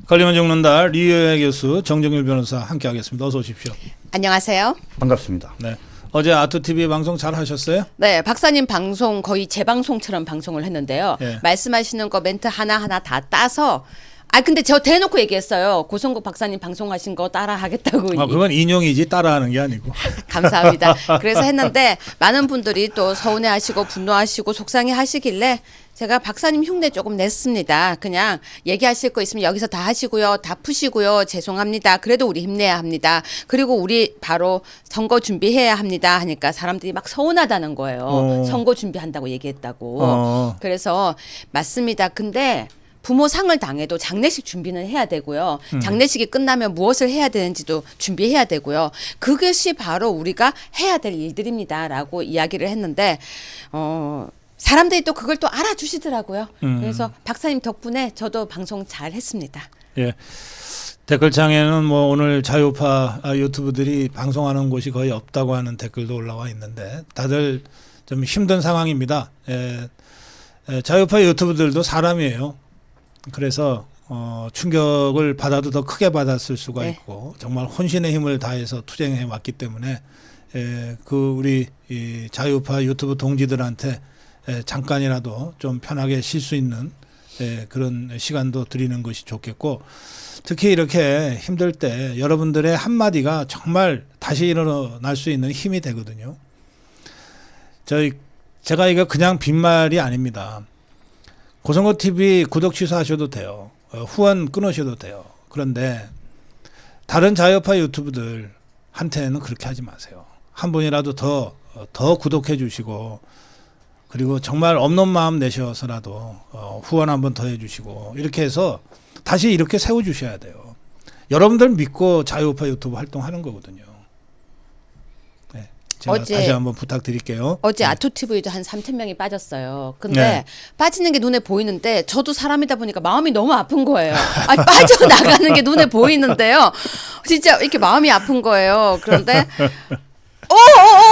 걸리면 죽는다 리의회 교수 정정일 변호사 함께하겠습니다. 어서 오십시오. 안녕하세요. 반갑습니다. 네. 어제 아트TV 방송 잘 하셨어요? 네, 박사님 방송 거의 재방송처럼 방송을 했는데요. 예. 말씀하시는 거 멘트 하나하나 다 따서 근데 저 대놓고 얘기했어요. 고성국 박사님 방송하신 거 따라 하겠다고. 그건 인용이지 따라하는 게 아니고. 감사합니다. 그래서 했는데 많은 분들이 또 서운해하시고 분노하시고 속상해하시길래 제가 박사님 흉내 조금 냈습니다. 그냥 얘기하실 거 있으면 여기서 다 하시고요. 다 푸시고요. 죄송합니다. 그래도 우리 힘내야 합니다. 그리고 우리 바로 선거 준비해야 합니다. 하니까 사람들이 막 서운하다는 거예요. 선거 준비한다고 얘기했다고. 그래서 맞습니다. 근데 부모 상을 당해도 장례식 준비는 해야 되고요. 장례식이 끝나면 무엇을 해야 되는지도 준비해야 되고요. 그것이 바로 우리가 해야 될 일들입니다라고 이야기를 했는데 사람들이 또 그걸 또 알아주시더라고요. 그래서 박사님 덕분에 저도 방송 잘 했습니다. 예. 댓글창에는 뭐 오늘 자유파 유튜브들이 방송하는 곳이 거의 없다고 하는 댓글도 올라와 있는데 다들 좀 힘든 상황입니다. 자유파 유튜브들도 사람이에요. 그래서 충격을 받아도 더 크게 받았을 수가 있고 정말 혼신의 힘을 다해서 투쟁해 왔기 때문에 우리 이 자유파 유튜브 동지들한테 잠깐이라도 좀 편하게 쉴 수 있는 그런 시간도 드리는 것이 좋겠고 특히 이렇게 힘들 때 여러분들의 한마디가 정말 다시 일어날 수 있는 힘이 되거든요. 제가 이거 그냥 빈말이 아닙니다. 고성국 TV 구독 취소하셔도 돼요. 후원 끊으셔도 돼요. 그런데 다른 자유파 유튜브들한테는 그렇게 하지 마세요. 한 분이라도 더 구독해 주시고 그리고 정말 없는 마음 내셔서라도 후원 한번 더 해주시고 이렇게 해서 다시 이렇게 세워주셔야 돼요. 여러분들 믿고 자유파 유튜브 활동하는 거거든요. 네, 제가 다시 한번 부탁드릴게요. 어제 아토TV도 한 3,000명이 빠졌어요. 근데 빠지는 게 눈에 보이는데 저도 사람이다 보니까 마음이 너무 아픈 거예요. 빠져나가는 게 눈에 보이는데요. 진짜 이렇게 마음이 아픈 거예요. 그런데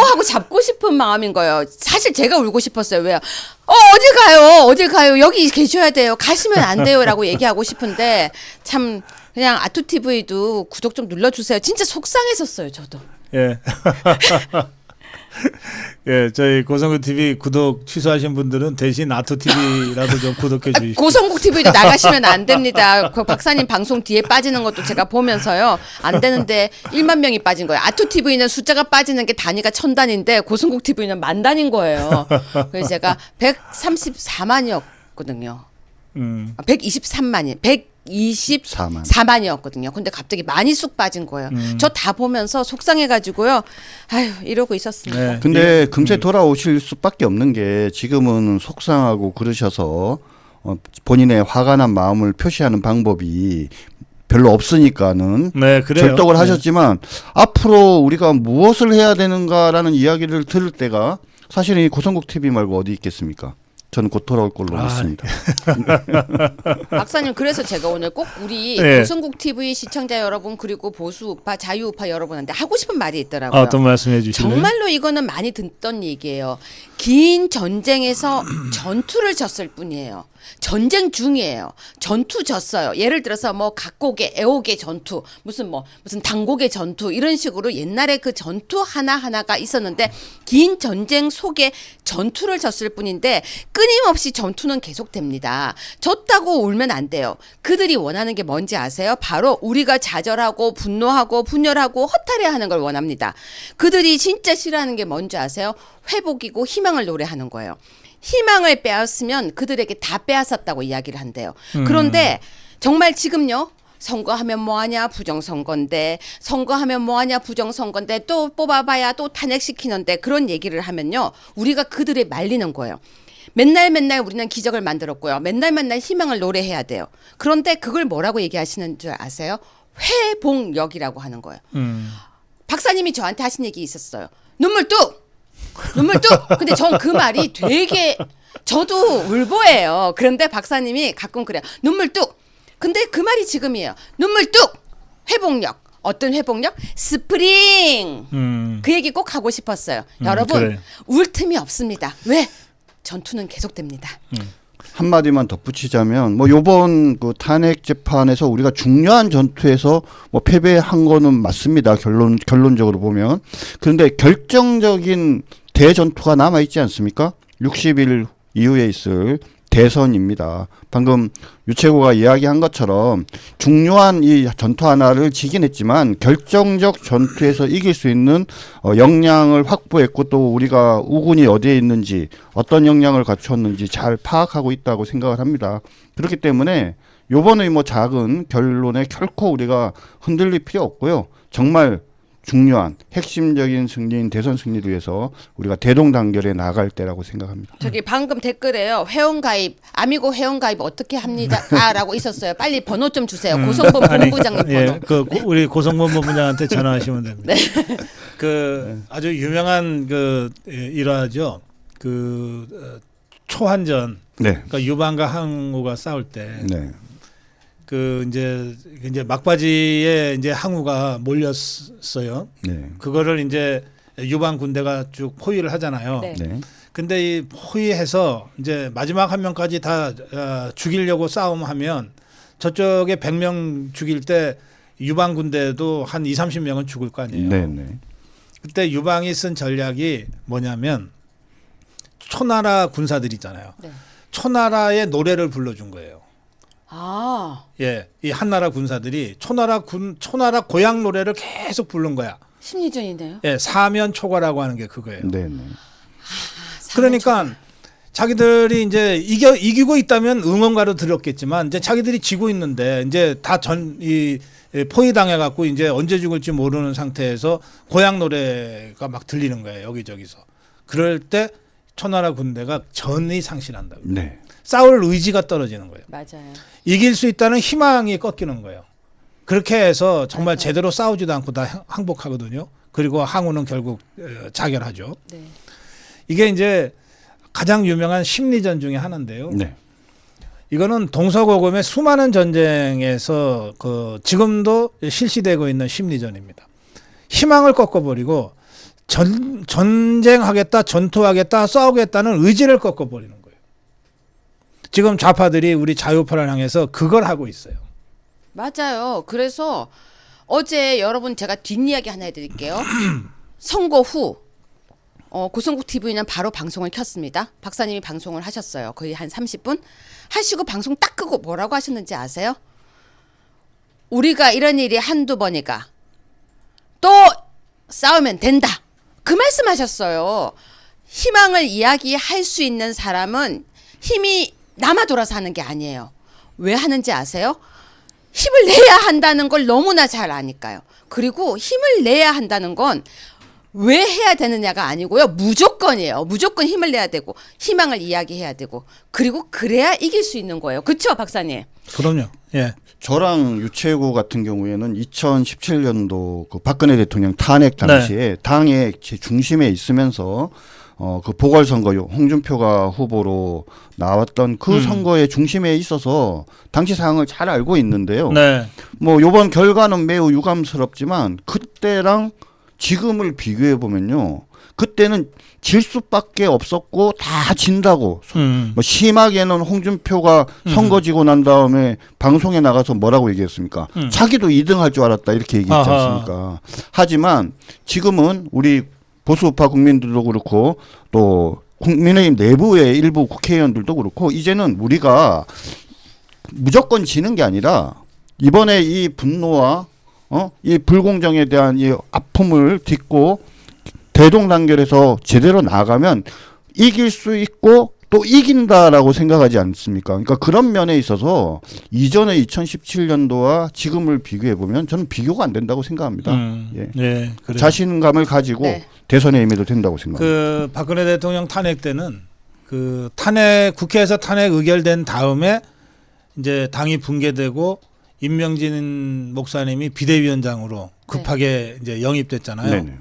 하고 잡고 싶은 마음인 거예요. 사실 제가 울고 싶었어요. 왜요? 어딜 가요? 어딜 가요? 여기 계셔야 돼요. 가시면 안 돼요. 라고 얘기하고 싶은데 참 그냥 아토TV도 구독 좀 눌러주세요. 진짜 속상했었어요. 저도. 예. 예, 저희 고성국 TV 구독 취소하신 분들은 대신 아토TV라도 좀 구독해 주십시오. 고성국 TV도 나가시면 안 됩니다. 그 박사님 방송 뒤에 빠지는 것도 제가 보면서요. 안 되는데 1만 명이 빠진 거예요. 아토TV는 숫자가 빠지는 게 단위가 1,000단인데 고성국 TV는 10,000단인 거예요. 그래서 제가 134만이었거든요. 123만이 124만이었거든요. 근데 갑자기 많이 쑥 빠진 거예요. 저 다 보면서 속상해가지고요. 아유 이러고 있었습니다. 네. 근데 금세 돌아오실 수밖에 없는 게 지금은 속상하고 그러셔서 본인의 화가 난 마음을 표시하는 방법이 별로 없으니까는 절독을 하셨지만 앞으로 우리가 무엇을 해야 되는가라는 이야기를 들을 때가 사실은 이 고성국 TV 말고 어디 있겠습니까? 저는 곧 돌아올 걸로 믿습니다. 박사님 그래서 제가 오늘 꼭 우리 고성국 TV 시청자 여러분 그리고 보수우파 자유우파 여러분한테 하고 싶은 말이 있더라고요. 어떤 말씀해 주실래요? 정말로 이거는 많이 듣던 얘기예요. 긴 전쟁에서 전투를 졌을 뿐이에요. 전쟁 중이에요. 전투 졌어요. 예를 들어서 뭐 각곡의 애옥의 전투, 무슨 당곡의 전투 이런 식으로 옛날에 그 전투 하나하나가 있었는데 긴 전쟁 속에 전투를 졌을 뿐인데 끊임없이 전투는 계속됩니다. 졌다고 울면 안 돼요. 그들이 원하는 게 뭔지 아세요? 바로 우리가 좌절하고 분노하고 분열하고 허탈해하는 걸 원합니다. 그들이 진짜 싫어하는 게 뭔지 아세요? 회복이고 희망을 노래하는 거예요. 희망을 빼앗으면 그들에게 다 빼앗았다고 이야기를 한대요. 그런데 정말 지금요. 선거하면 뭐하냐 부정선거인데 선거하면 뭐하냐 부정선거인데 또 뽑아봐야 또 탄핵시키는데 그런 얘기를 하면요. 우리가 그들에 말리는 거예요. 맨날 우리는 기적을 만들었고요. 맨날 희망을 노래해야 돼요. 그런데 그걸 뭐라고 얘기하시는 줄 아세요? 회복력이라고 하는 거예요. 박사님이 저한테 하신 얘기 있었어요. 눈물 뚝! 근데 전 그 말이 되게 저도 울보예요. 그런데 박사님이 가끔 그래요. 눈물 뚝! 근데 그 말이 지금이에요. 눈물 뚝! 회복력. 어떤 회복력? 스프링! 그 얘기 꼭 하고 싶었어요. 여러분, 그래. 울 틈이 없습니다. 왜? 전투는 계속됩니다. 한마디만 덧붙이자면 뭐 요번 그 탄핵 재판에서 우리가 중요한 전투에서 뭐 패배한 거는 맞습니다. 결론적으로 보면. 그런데 결정적인 대전투가 남아 있지 않습니까? 60일 이후에 있을 대선입니다. 방금 유채구가 이야기한 것처럼 중요한 이 전투 하나를 지긴 했지만 결정적 전투에서 이길 수 있는 역량을 확보했고 또 우리가 우군이 어디에 있는지 어떤 역량을 갖췄는지 잘 파악하고 있다고 생각을 합니다. 그렇기 때문에 요번의 뭐 작은 결론에 결코 우리가 흔들릴 필요 없고요. 정말 중요한 핵심적인 승리인 대선 승리를 위해서 우리가 대동단결에 나갈 때라고 생각합니다. 저기 방금 댓글에요. 회원가입, 아미고 회원가입 어떻게 합니다? 라고 있었어요. 빨리 번호 좀 주세요. 고성범 본부장님 번호. 예, 우리 고성범 본부장한테 전화하시면 됩니다. 네. 아주 유명한 일화죠. 초한전. 네. 그러니까 유방과 항우가 싸울 때. 네. 이제 막바지에 이제 항우가 몰렸어요. 네. 그거를 이제 유방 군대가 쭉 포위를 하잖아요. 네. 네. 근데 이 포위해서 이제 마지막 한 명까지 다 죽이려고 싸움하면 저쪽에 100명 죽일 때 유방 군대도 한 20-30명은 죽을 거 아니에요. 네, 네. 그때 유방이 쓴 전략이 뭐냐면 초나라 군사들이잖아요. 네. 초나라의 노래를 불러준 거예요. 아, 예, 이 한나라 군사들이 초나라 고향 노래를 계속 부른 거야. 심리전이네요. 예, 사면 초과라고 하는 게 그거예요. 네, 네. 그러니까 자기들이 이제 이기고 있다면 응원가로 들었겠지만 이제 자기들이 지고 있는데 이제 다 포위 당해 갖고 이제 언제 죽을지 모르는 상태에서 고향 노래가 막 들리는 거예요, 여기저기서. 그럴 때 초나라 군대가 전의 상실한다고. 네. 싸울 의지가 떨어지는 거예요. 맞아요. 이길 수 있다는 희망이 꺾이는 거예요. 그렇게 해서 정말 맞아요. 제대로 싸우지도 않고 다 항복하거든요. 그리고 항우는 결국 자결하죠. 네. 이게 이제 가장 유명한 심리전 중에 하나인데요. 네. 이거는 동서고금의 수많은 전쟁에서 지금도 실시되고 있는 심리전입니다. 희망을 꺾어버리고 전쟁하겠다, 전투하겠다, 싸우겠다는 의지를 꺾어버리는 거예요. 지금 좌파들이 우리 자유파를 향해서 그걸 하고 있어요. 맞아요. 그래서 어제 여러분 제가 뒷이야기 하나 해드릴게요. 선거 후 고성국 TV는 바로 방송을 켰습니다. 박사님이 방송을 하셨어요. 거의 한 30분 하시고 방송 딱 끄고 뭐라고 하셨는지 아세요? 우리가 이런 일이 한두 번이가 또 싸우면 된다. 그 말씀하셨어요. 희망을 이야기할 수 있는 사람은 힘이 남아 돌아서 하는 게 아니에요. 왜 하는지 아세요? 힘을 내야 한다는 걸 너무나 잘 아니까요. 그리고 힘을 내야 한다는 건 왜 해야 되느냐가 아니고요. 무조건이에요. 무조건 힘을 내야 되고 희망을 이야기해야 되고 그리고 그래야 이길 수 있는 거예요. 그렇죠, 박사님? 그럼요. 예. 저랑 유채구 같은 경우에는 2017년도 그 박근혜 대통령 탄핵 당시에 당의 중심에 있으면서 그 보궐선거 홍준표가 후보로 나왔던 그 선거의 중심에 있어서 당시 상황을 잘 알고 있는데요. 네. 뭐 요번 결과는 매우 유감스럽지만 그때랑 지금을 비교해 보면요. 그때는 질 수밖에 없었고 다 진다고. 뭐 심하게는 홍준표가 선거 지고 난 다음에 방송에 나가서 뭐라고 얘기했습니까? 자기도 2등 할 줄 알았다 이렇게 얘기했지 않습니까? 하지만 지금은 우리 보수우파 국민들도 그렇고 또 국민의힘 내부의 일부 국회의원들도 그렇고 이제는 우리가 무조건 지는 게 아니라 이번에 이 분노와 이 불공정에 대한 이 아픔을 딛고 대동단결해서 제대로 나가면 이길 수 있고 또 이긴다라고 생각하지 않습니까? 그러니까 그런 면에 있어서 이전의 2017년도와 지금을 비교해 보면 저는 비교가 안 된다고 생각합니다. 예. 네, 그래요. 자신감을 가지고 네. 대선에 임해도 된다고 생각합니다. 그 박근혜 대통령 탄핵 때는 국회에서 탄핵 의결된 다음에 이제 당이 붕괴되고 임명진 목사님이 비대위원장으로 급하게 이제 영입됐잖아요. 네네.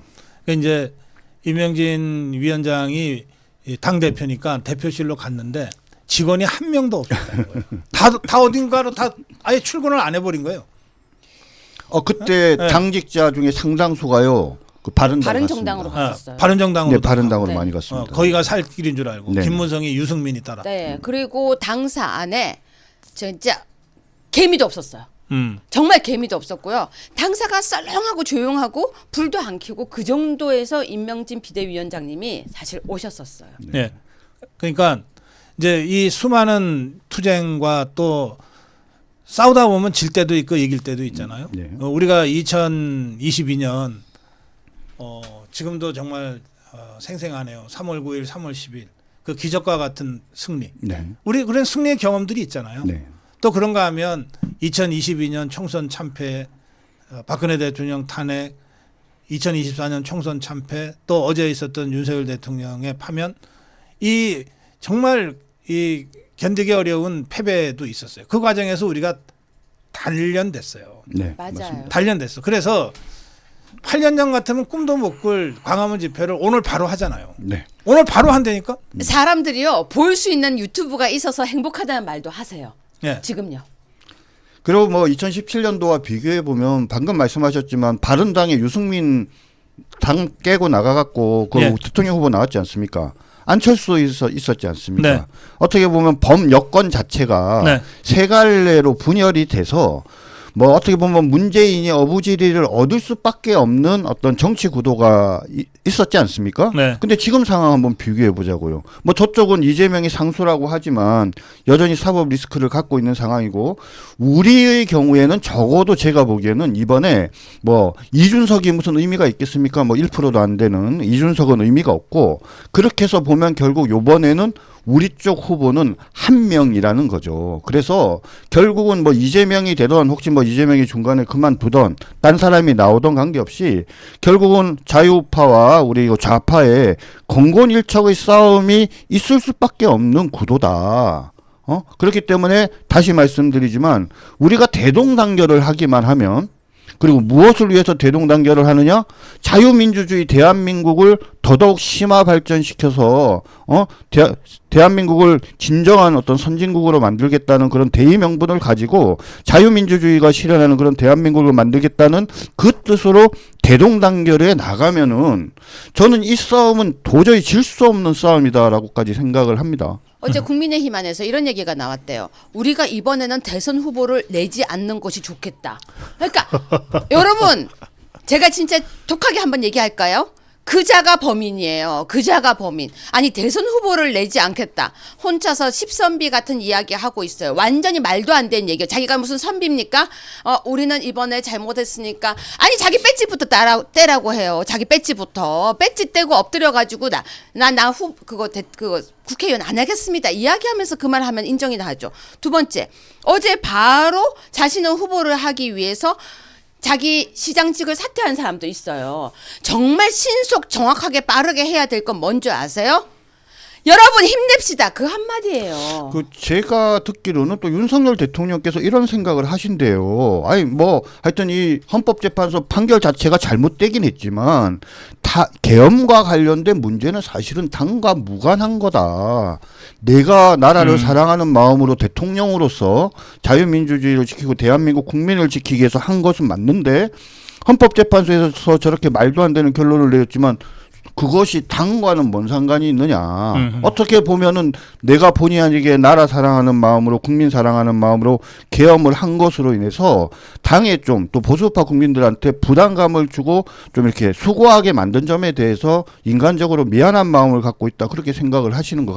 그러니까 이제 임명진 위원장이 당 대표니까 대표실로 갔는데 직원이 한 명도 없었다는 거예요. 다 어딘가로 다 아예 출근을 안 해버린 거예요. 그때 네. 당직자 중에 상당수가요. 그 바른당 바른정당으로 갔습니다. 갔었어요. 바른정당으로 네, 바른당으로 네. 많이 갔습니다. 거기가 살 길인 줄 알고 네. 김무성이 유승민이 따라. 네. 그리고 당사 안에 진짜 개미도 없었어요. 음. 정말 개미도 없었고요. 당사가 썰렁하고 조용하고 불도 안 켜고 그 정도에서 임명진 비대위원장님이 사실 오셨었어요. 네. 그러니까 이제 이 수많은 투쟁과 또 싸우다 보면 질 때도 있고 이길 때도 있잖아요. 네. 우리가 2022년 지금도 정말 생생하네요. 3월 9일, 3월 10일 그 기적과 같은 승리. 네. 우리 그런 승리의 경험들이 있잖아요. 네. 또 그런가 하면 2022년 총선 참패, 박근혜 대통령 탄핵, 2024년 총선 참패, 또 어제 있었던 윤석열 대통령의 파면, 이 정말 이 견디기 어려운 패배도 있었어요. 그 과정에서 우리가 단련됐어요. 네. 맞아요. 맞습니다. 단련됐어. 그래서 8년 전 같으면 꿈도 못 꿀 광화문 집회를 오늘 바로 하잖아요. 네. 오늘 바로 한다니까? 사람들이요 볼 수 있는 유튜브가 있어서 행복하다는 말도 하세요. 예. 지금요. 그리고 뭐 2017년도와 비교해 보면 방금 말씀하셨지만 바른당의 유승민 당 깨고 나가갖고 그 예. 대통령 후보 나왔지 않습니까? 안철수 있었지 않습니까? 네. 어떻게 보면 범여권 자체가 네. 세 갈래로 분열이 돼서 뭐 어떻게 보면 문재인이 어부지리를 얻을 수밖에 없는 어떤 정치 구도가 있었지 않습니까? 네. 근데 지금 상황 한번 비교해 보자고요. 뭐 저쪽은 이재명이 상수라고 하지만 여전히 사법 리스크를 갖고 있는 상황이고 우리의 경우에는 적어도 제가 보기에는 이번에 뭐 이준석이 무슨 의미가 있겠습니까? 뭐 1%도 안 되는 이준석은 의미가 없고 그렇게 해서 보면 결국 요번에는 우리 쪽 후보는 한 명이라는 거죠. 그래서 결국은 뭐 이재명이 되던 혹시 뭐 이재명이 중간에 그만두던 딴 사람이 나오던 관계없이 결국은 자유파와 우리 좌파의 건곤일척의 싸움이 있을 수밖에 없는 구도다. 그렇기 때문에 다시 말씀드리지만 우리가 대동단결을 하기만 하면 그리고 무엇을 위해서 대동단결을 하느냐? 자유민주주의 대한민국을 더더욱 심화 발전시켜서 대한민국을 진정한 어떤 선진국으로 만들겠다는 그런 대의 명분을 가지고 자유민주주의가 실현하는 그런 대한민국을 만들겠다는 그 뜻으로 대동단결에 나가면은 저는 이 싸움은 도저히 질 수 없는 싸움이다라고까지 생각을 합니다. 어제 국민의힘 안에서 이런 얘기가 나왔대요. 우리가 이번에는 대선 후보를 내지 않는 것이 좋겠다. 그러니까 여러분 제가 진짜 독하게 한번 얘기할까요? 그자가 범인이에요. 그자가 범인. 아니 대선 후보를 내지 않겠다. 혼자서 십선비 같은 이야기 하고 있어요. 완전히 말도 안 되는 얘기예요. 자기가 무슨 선비입니까? 우리는 이번에 잘못했으니까. 아니 자기 배지부터 떼라고 해요. 자기 배지부터. 배지 떼고 엎드려가지고 그거 국회의원 안 하겠습니다. 이야기하면서 그 말 하면 인정이 나죠. 두 번째, 어제 바로 자신은 후보를 하기 위해서 자기 시장직을 사퇴한 사람도 있어요. 정말 신속 정확하게 빠르게 해야 될 건 뭔지 아세요? 여러분 힘냅시다. 그 한마디예요. 그 제가 듣기로는 또 윤석열 대통령께서 이런 생각을 하신대요. 아니 뭐 하여튼 이 헌법재판소 판결 자체가 잘못되긴 했지만 계엄과 관련된 문제는 사실은 당과 무관한 거다. 내가 나라를 사랑하는 마음으로 대통령으로서 자유민주주의를 지키고 대한민국 국민을 지키기 위해서 한 것은 맞는데 헌법재판소에서 저렇게 말도 안 되는 결론을 내렸지만 그것이 당과는 뭔 상관이 있느냐. 어떻게 보면은 내가 본의 아니게 나라 사랑하는 마음으로 국민 사랑하는 마음으로 계엄을 한 것으로 인해서 당에 좀 또 보수파 국민들한테 부담감을 주고 좀 이렇게 수고하게 만든 점에 대해서 인간적으로 미안한 마음을 갖고 있다. 그렇게 생각을 하시는 것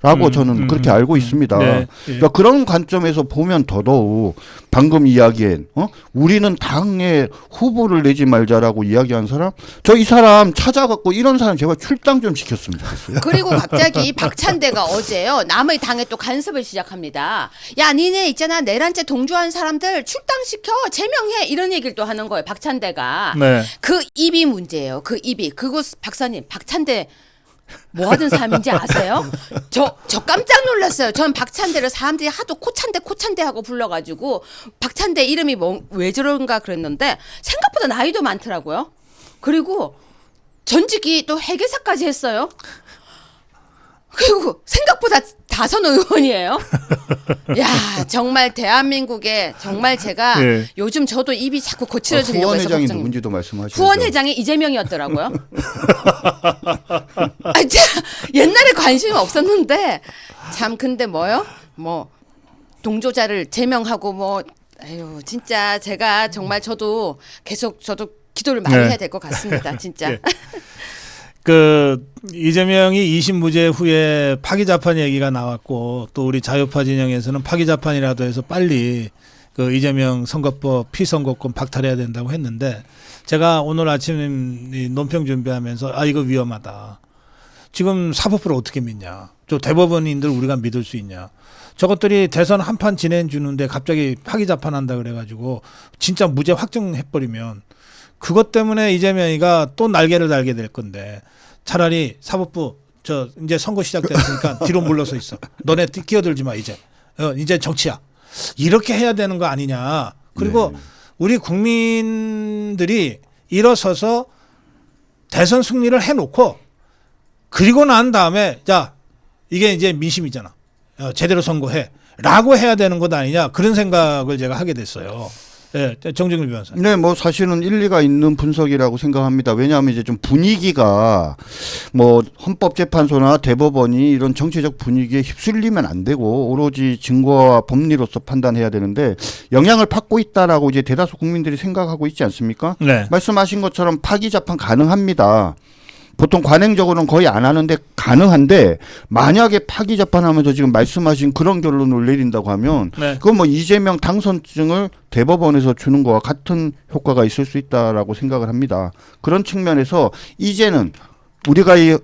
같라고 저는 그렇게 알고 있습니다. 네. 그러니까 그런 관점에서 보면 더더욱 방금 이야기한 우리는 당의 후보를 내지 말자라고 이야기한 사람 저 이 사람 찾아갖고 이런 사람 제발 출당 좀 시켰으면 좋겠어요. 그리고 갑자기 박찬대가 어제요 남의 당에 또 간섭을 시작합니다. 야 니네 있잖아 내란죄 동조한 사람들 출당시켜 제명해 이런 얘기를 또 하는 거예요. 박찬대가. 네. 그 입이 문제예요. 그 입이. 그거 박사님 박찬대 뭐 하던 사람인지 아세요? 저 깜짝 놀랐어요. 전 박찬대를 사람들이 하도 코찬대 하고 불러가지고 박찬대 이름이 왜 저런가 그랬는데 생각보다 나이도 많더라고요. 그리고 전직이 또 회계사까지 했어요. 그리고 생각보다 다선 의원이에요. 야, 정말 대한민국에 정말 제가 예. 요즘 저도 입이 자꾸 거칠어지려고 해서 후원회장이 걱정입니다. 누군지도 말씀하시죠. 후원회장이 이재명이었더라고요. 아, 제가 옛날에 관심이 없었는데 참 근데 뭐요? 뭐 동조자를 제명하고 뭐 아유 진짜 제가 정말 저도 계속 저도 기도를 많이 네. 해야 될 것 같습니다. 진짜. 예. 그 이재명이 2심 무죄 후에 파기 재판 얘기가 나왔고 또 우리 자유파 진영에서는 파기 재판이라도 해서 빨리 그 이재명 선거법 피선거권 박탈해야 된다고 했는데 제가 오늘 아침 이 논평 준비하면서 아 이거 위험하다. 지금 사법부를 어떻게 믿냐? 저 대법원인들 우리가 믿을 수 있냐? 저것들이 대선 한판 진행 주는데 갑자기 파기 재판한다 그래가지고 진짜 무죄 확정해버리면 그것 때문에 이재명이가 또 날개를 달게 될 건데 차라리 사법부 저 이제 선거 시작됐으니까 뒤로 물러서 있어. 너네 끼어들지 마 이제. 이제 정치야. 이렇게 해야 되는 거 아니냐. 그리고 네. 우리 국민들이 일어서서 대선 승리를 해놓고 그리고 난 다음에 자 이게 이제 민심이잖아. 제대로 선거해라고 해야 되는 것 아니냐 그런 생각을 제가 하게 됐어요. 예, 정진글 변호사. 네, 뭐 사실은 일리가 있는 분석이라고 생각합니다. 왜냐하면 이제 좀 분위기가 뭐 헌법재판소나 대법원이 이런 정치적 분위기에 휩쓸리면 안 되고 오로지 증거와 법리로서 판단해야 되는데 영향을 받고 있다라고 이제 대다수 국민들이 생각하고 있지 않습니까? 네. 말씀하신 것처럼 파기 재판 가능합니다. 보통 관행적으로는 거의 안 하는데 가능한데 만약에 파기 재판하면서 지금 말씀하신 그런 결론을 내린다고 하면 네. 그건 뭐 이재명 당선증을 대법원에서 주는 거와 같은 효과가 있을 수 있다라고 생각을 합니다. 그런 측면에서 이제는 우리가 이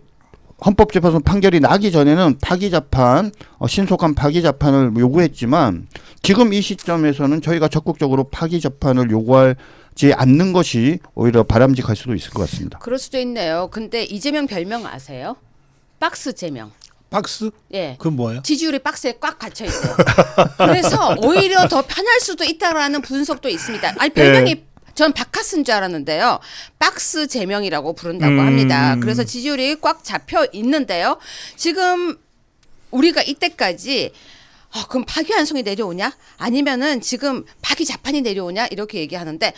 헌법재판소 판결이 나기 전에는 파기 재판, 신속한 파기 재판을 요구했지만 지금 이 시점에서는 저희가 적극적으로 파기 재판을 요구하지 않는 것이 오히려 바람직할 수도 있을 것 같습니다. 그럴 수도 있네요. 근데 이재명 별명 아세요? 박스 재명. 박스? 예. 그건 뭐예요? 지지율이 박스에 꽉 갇혀 있대요. 그래서 오히려 더 편할 수도 있다라는 분석도 있습니다. 아니 별명이 전 박카스인 줄 알았는데요. 박스 제명이라고 부른다고 합니다. 그래서 지지율이 꽉 잡혀 있는데요. 지금 우리가 이때까지 그럼 파기환송이 내려오냐? 아니면은 지금 파기 재판이 내려오냐? 이렇게 얘기하는데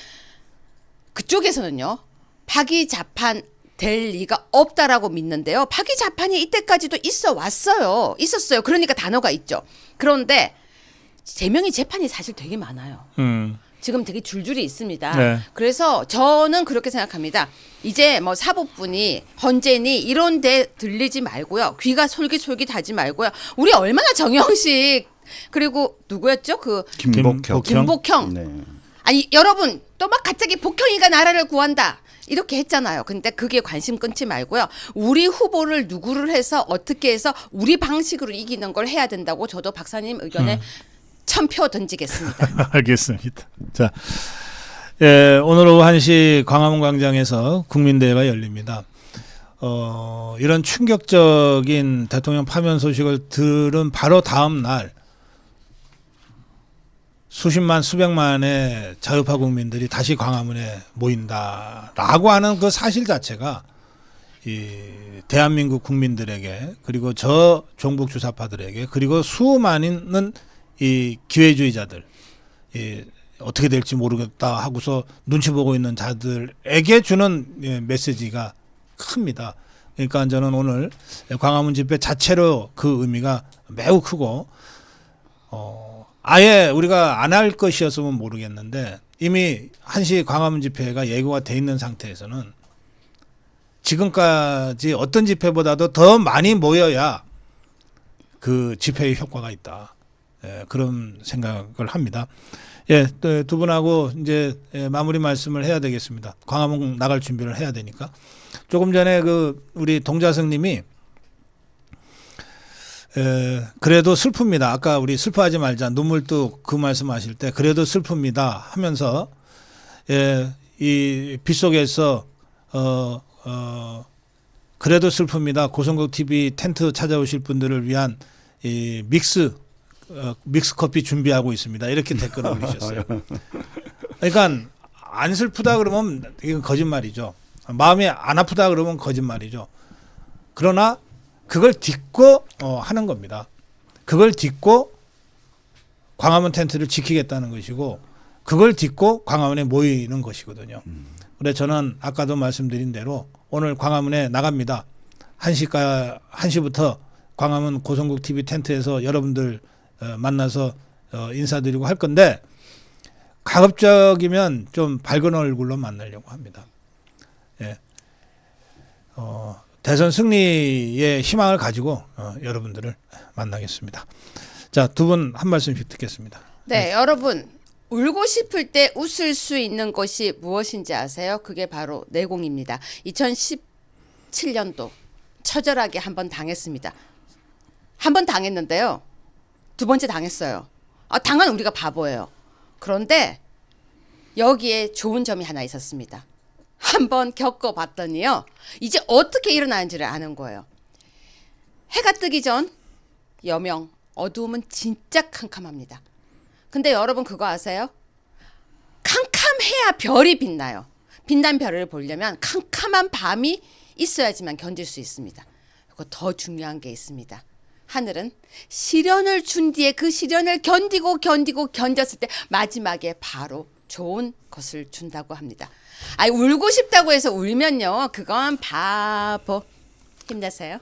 그쪽에서는요. 파기 재판 될 리가 없다라고 믿는데요. 파기 재판이 이때까지도 있었어요. 그러니까 단어가 있죠. 그런데 제명이 재판이 사실 되게 많아요. 지금 되게 줄줄이 있습니다. 네. 그래서 저는 그렇게 생각합니다. 이제 뭐 사법부니 헌재니 이런 데 들리지 말고요. 귀가 솔깃솔깃하지 말고요. 우리 얼마나 정영식 그리고 누구였죠? 그 김복형. 김복형. 네. 아니 여러분 또 막 갑자기 복형이가 나라를 구한다. 이렇게 했잖아요. 근데 그게 관심 끊지 말고요. 우리 후보를 누구를 해서 어떻게 해서 우리 방식으로 이기는 걸 해야 된다고 저도 박사님 의견에 1000표 던지겠습니다. 알겠습니다. 자, 예, 오늘 오후 1시 광화문 광장에서 국민대회가 열립니다. 이런 충격적인 대통령 파면 소식을 들은 바로 다음 날 수십만 수백만의 자유파 국민들이 다시 광화문에 모인다라고 하는 그 사실 자체가 이 대한민국 국민들에게 그리고 저 종북 주사파들에게 그리고 수많은 이 기회주의자들 이 어떻게 될지 모르겠다 하고서 눈치 보고 있는 자들에게 주는 메시지가 큽니다. 그러니까 저는 오늘 광화문 집회 자체로 그 의미가 매우 크고 아예 우리가 안 할 것이었으면 모르겠는데 이미 1시 광화문 집회가 예고가 돼 있는 상태에서는 지금까지 어떤 집회보다도 더 많이 모여야 그 집회의 효과가 있다. 예, 그런 생각을 합니다. 예, 두 분하고 이제 마무리 말씀을 해야 되겠습니다. 광화문 나갈 준비를 해야 되니까. 조금 전에 그 우리 동자승님이 그래도 슬픕니다. 아까 우리 슬퍼하지 말자 눈물뚝 그 말씀하실 때 그래도 슬픕니다 하면서 이 빗속에서 그래도 슬픕니다. 고성국 TV 텐트 찾아오실 분들을 위한 이 믹스 커피 준비하고 있습니다. 이렇게 댓글을 올리셨어요. 그러니까 안 슬프다 그러면 이건 거짓말이죠. 마음이 안 아프다 그러면 거짓말이죠. 그러나 그걸 딛고 하는 겁니다. 그걸 딛고 광화문 텐트를 지키겠다는 것이고 그걸 딛고 광화문에 모이는 것이거든요. 그래서 저는 아까도 말씀드린 대로 오늘 광화문에 나갑니다. 1시부터 광화문 고성국 TV 텐트에서 여러분들 만나서 인사드리고 할 건데 가급적이면 좀 밝은 얼굴로 만나려고 합니다. 예. 대선 승리의 희망을 가지고 여러분들을 만나겠습니다. 자, 두 분 한 말씀씩 듣겠습니다. 네, 여러분 울고 싶을 때 웃을 수 있는 것이 무엇인지 아세요? 그게 바로 내공입니다. 2017년도 처절하게 한번 당했습니다. 한 번 당했는데요. 두 번째 당했어요. 당한 우리가 바보예요. 그런데 여기에 좋은 점이 하나 있었습니다. 한번 겪어봤더니요. 이제 어떻게 일어나는지를 아는 거예요. 해가 뜨기 전 여명, 어두움은 진짜 캄캄합니다. 근데 여러분 그거 아세요? 캄캄해야 별이 빛나요. 빛난 별을 보려면 캄캄한 밤이 있어야지만 견딜 수 있습니다. 그리고 더 중요한 게 있습니다. 하늘은 시련을 준 뒤에 그 시련을 견뎠을 때 마지막에 바로 좋은 것을 준다고 합니다. 울고 싶다고 해서 울면요. 그건 바보. 힘내세요.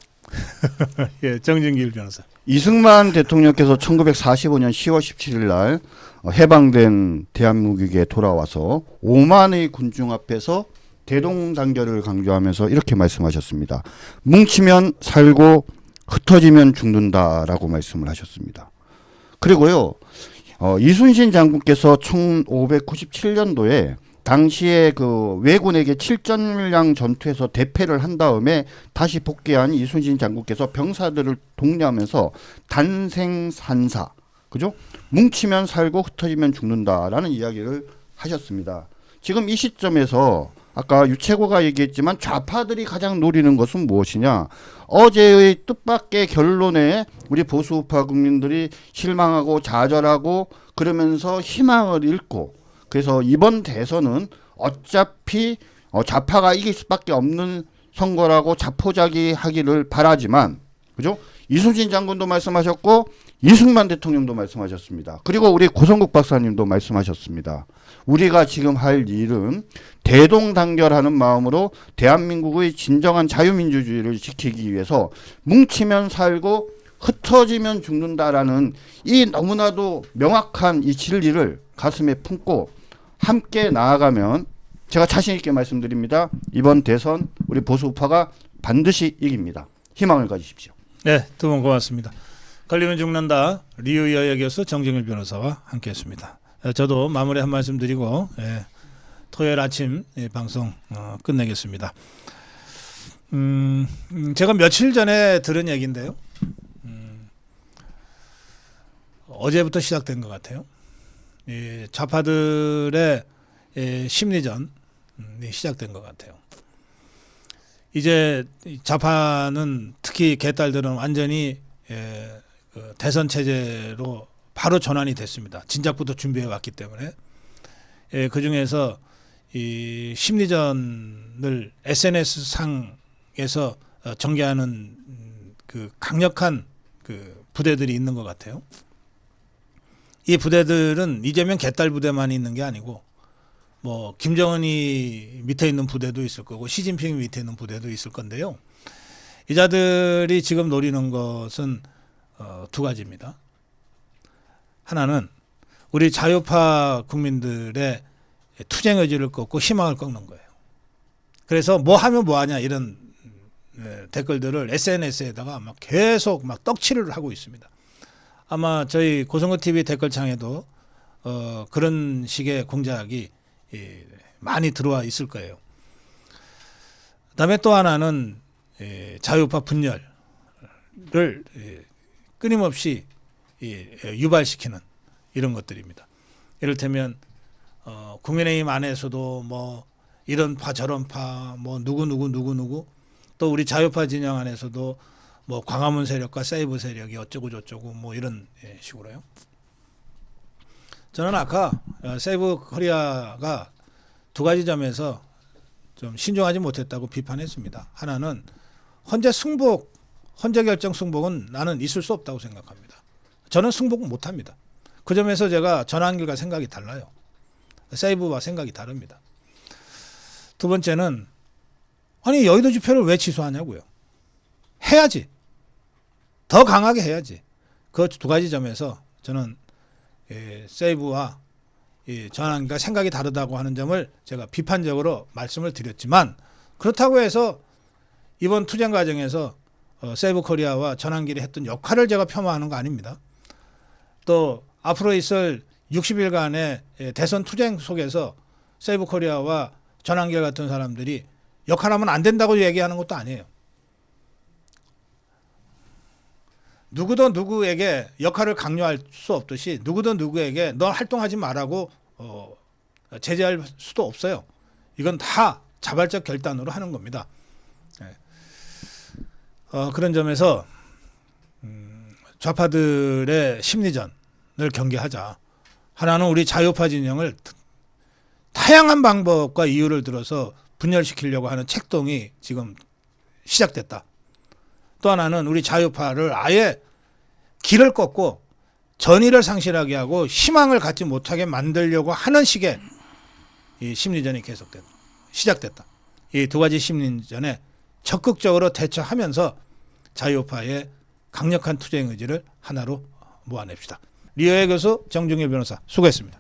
예, 정진길 변호사. 이승만 대통령께서 1945년 10월 17일 날 해방된 대한민국에 돌아와서 5만의 군중 앞에서 대동단결을 강조하면서 이렇게 말씀하셨습니다. 뭉치면 살고 흩어지면 죽는다라고 말씀을 하셨습니다. 그리고요, 이순신 장군께서 1597년도에 당시에 그 왜군에게 칠전량 전투에서 대패를 한 다음에 다시 복귀한 이순신 장군께서 병사들을 독려하면서 단생산사, 그죠? 뭉치면 살고 흩어지면 죽는다라는 이야기를 하셨습니다. 지금 이 시점에서 아까 유채고가 얘기했지만 좌파들이 가장 노리는 것은 무엇이냐? 어제의 뜻밖의 결론에 우리 보수우파 국민들이 실망하고 좌절하고 그러면서 희망을 잃고, 그래서 이번 대선은 어차피 좌파가 이길 수밖에 없는 선거라고 자포자기하기를 바라지만, 그죠? 이순신 장군도 말씀하셨고 이승만 대통령도 말씀하셨습니다. 그리고 우리 고성국 박사님도 말씀하셨습니다. 우리가 지금 할 일은 대동단결하는 마음으로 대한민국의 진정한 자유민주주의를 지키기 위해서 뭉치면 살고 흩어지면 죽는다라는 이 너무나도 명확한 이 진리를 가슴에 품고 함께 나아가면 제가 자신 있게 말씀드립니다. 이번 대선 우리 보수우파가 반드시 이깁니다. 희망을 가지십시오. 네, 두 분 고맙습니다. 걸리면 죽는다. 리우이어의 교수 정진길 변호사와 함께했습니다. 저도 마무리 한 말씀 드리고 토요일 아침 방송 끝내겠습니다. 제가 며칠 전에 들은 얘기인데요. 어제부터 시작된 것 같아요. 좌파들의 심리전이 시작된 것 같아요. 이제 좌파는 특히 개딸들은 완전히 대선 체제로 바로 전환이 됐습니다. 진작부터 준비해 왔기 때문에 그 중에서 이 심리전을 SNS 상에서 전개하는 그 강력한 그 부대들이 있는 것 같아요. 이 부대들은 이재명 개딸 부대만 있는 게 아니고 뭐 김정은이 밑에 있는 부대도 있을 거고 시진핑이 밑에 있는 부대도 있을 건데요. 이 자들이 지금 노리는 것은 두 가지입니다. 하나는 우리 자유파 국민들의 투쟁 의지를 꺾고 희망을 꺾는 거예요. 그래서 뭐 하면 뭐 하냐 이런 댓글들을 SNS에다가 막 계속 막 떡칠을 하고 있습니다. 아마 저희 고성국 TV 댓글창에도 그런 식의 공작이 많이 들어와 있을 거예요. 그다음에 또 하나는 자유파 분열을 끊임없이 유발시키는 이런 것들입니다. 이를테면 국민의힘 안에서도 뭐 이런 파 저런 파 뭐 누구 또 우리 자유파 진영 안에서도 뭐 광화문 세력과 세이브 세력이 어쩌고 저쩌고 뭐 이런 식으로요. 저는 아까 세이브 코리아가 두 가지 점에서 좀 신중하지 못했다고 비판했습니다. 하나는 헌재 승복 헌재 결정 승복은 나는 있을 수 없다고 생각합니다. 저는 승복 못합니다. 그 점에서 제가 전환길과 생각이 달라요. 세이브와 생각이 다릅니다. 두 번째는 아니 여의도 집회를 왜 취소하냐고요. 해야지. 더 강하게 해야지. 그 두 가지 점에서 저는 세이브와 전환길과 생각이 다르다고 하는 점을 제가 비판적으로 말씀을 드렸지만 그렇다고 해서 이번 투쟁 과정에서 세이브 코리아와 전환길이 했던 역할을 제가 폄하하는 거 아닙니다. 또 앞으로 있을 60일간의 대선 투쟁 속에서 세이브 코리아와 전환길 같은 사람들이 역할하면 안 된다고 얘기하는 것도 아니에요. 누구도 누구에게 역할을 강요할 수 없듯이 누구도 누구에게 너 활동하지 말라고 제재할 수도 없어요. 이건 다 자발적 결단으로 하는 겁니다. 그런 점에서 좌파들의 심리전을 경계하자. 하나는 우리 자유파 진영을 다양한 방법과 이유를 들어서 분열시키려고 하는 책동이 지금 시작됐다. 또 하나는 우리 자유파를 아예 길을 꺾고 전의를 상실하게 하고 희망을 갖지 못하게 만들려고 하는 식의 이 심리전이 시작됐다. 이 두 가지 심리전에 적극적으로 대처하면서 자유파의 강력한 투쟁 의지를 하나로 모아냅시다. 리어의 교수 정중일 변호사 수고했습니다.